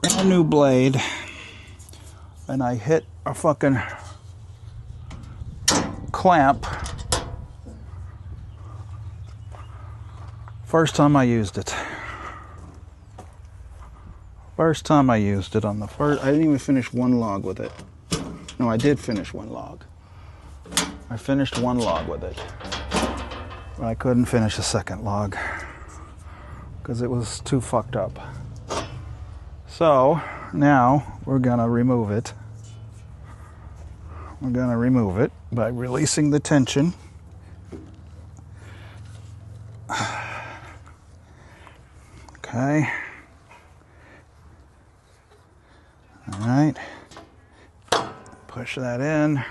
brand new blade, and I hit a fucking clamp first time I used it. First time I used it on the first, I didn't even finish one log with it. No, I did finish one log. I finished one log with it, but I couldn't finish a second log because it was too fucked up. So now we're gonna remove it. We're gonna remove it by releasing the tension. Okay. All right. Push that in.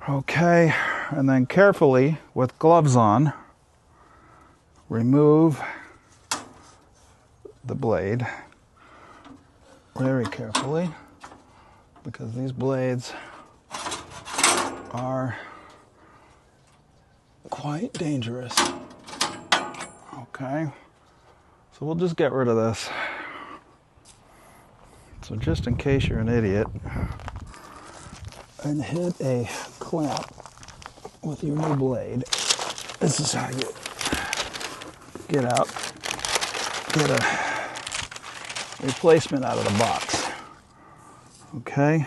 Okay. And then carefully, with gloves on, remove the blade. Very carefully, because these blades are quite dangerous. Okay, so we'll just get rid of this. So just in case you're an idiot and hit a clamp with your new blade, this is how you get a replacement out of the box. Okay,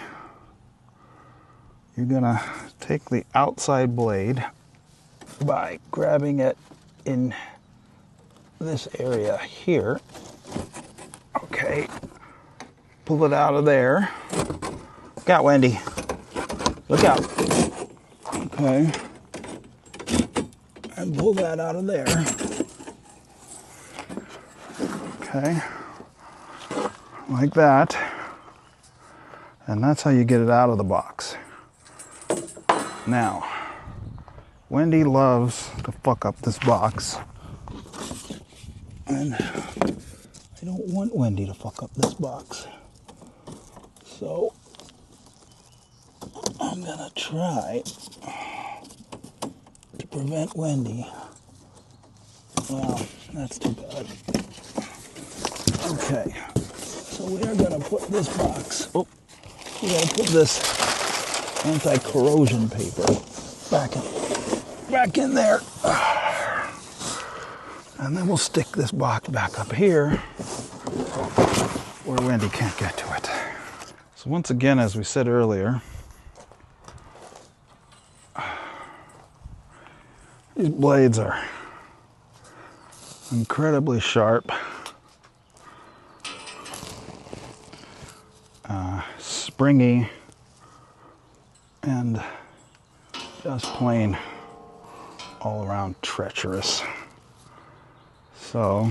you're gonna take the outside blade by grabbing it in this area here. Okay, pull it out of there. Look out, Wendy. Look out. Okay, and pull that out of there. Okay, like that. And that's how you get it out of the box. Now, Wendy loves to fuck up this box. And I don't want Wendy to fuck up this box. So, I'm gonna try to prevent Wendy. Well, that's too bad. Okay, so we are gonna put this box, we gotta put this anti-corrosion paper back in there. And then we'll stick this box back up here where Wendy can't get to it. So once again, as we said earlier, these blades are incredibly sharp, springy, and just plain all around treacherous. So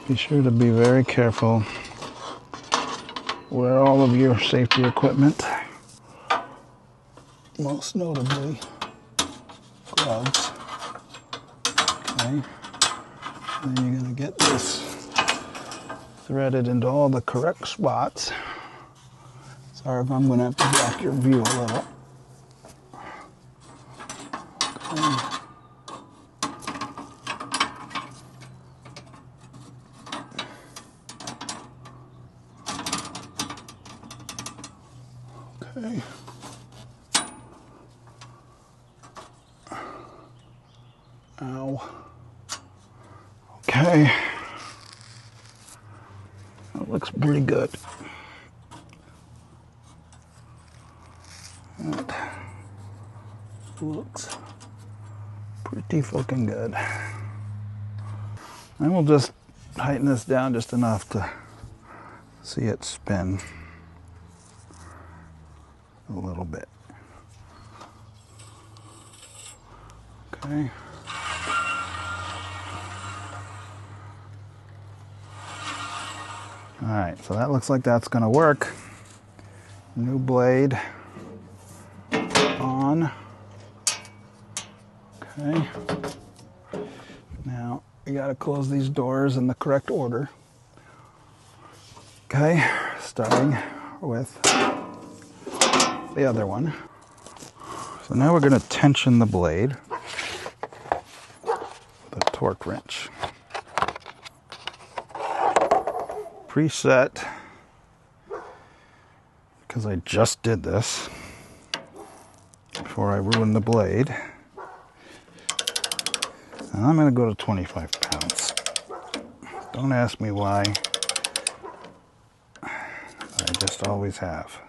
be sure to be very careful. Wear all of your safety equipment, most notably gloves. Okay, then you're going to get this threaded into all the correct spots. Sorry if I'm going to have to block your view a little. Okay. Ow. Okay. That looks pretty good. That looks pretty fucking good. And we'll just tighten this down just enough to see it spin a little bit. Okay. All right, so that looks like that's gonna work. New blade on. Okay. Now you gotta close these doors in the correct order. Okay, starting with the other one. So now we're gonna tension the blade with a torque wrench. preset, because I just did this before I ruined the blade. And I'm going to go to 25 pounds. Don't ask me why. I just always have.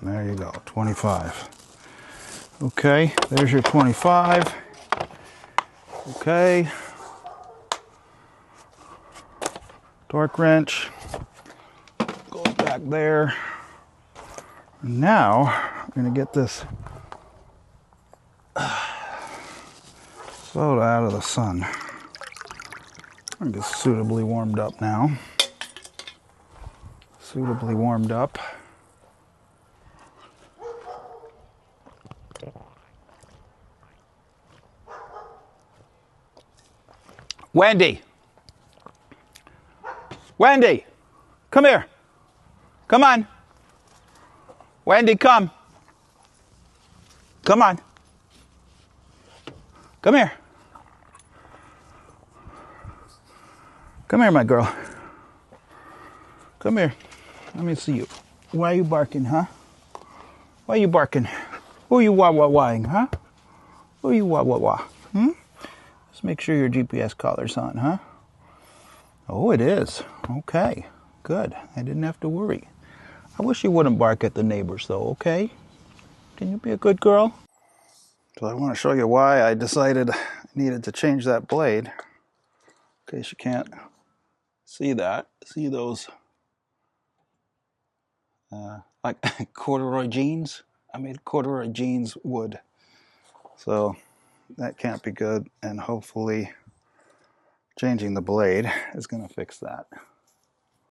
There you go, 25. Okay, there's your 25. Okay. Torque wrench goes back there. Now, I'm going to get this soda out of the sun. I think it's suitably warmed up now. Suitably warmed up. Wendy! Wendy! Come here! Come on! Wendy, come! Come on! Come here! Come here, my girl. Come here. Let me see you. Why are you barking, huh? Why are you barking? Who are you wah-wah-wahing, huh? Who are you wah-wah-wah? Let's make sure your GPS collar's on, huh? Oh, it is. Okay, good. I didn't have to worry. I wish you wouldn't bark at the neighbors, though, okay? Can you be a good girl? So I want to show you why I decided I needed to change that blade. In case you can't see that. See those like corduroy jeans? I made corduroy jeans wood. So that can't be good, and hopefully changing the blade is going to fix that.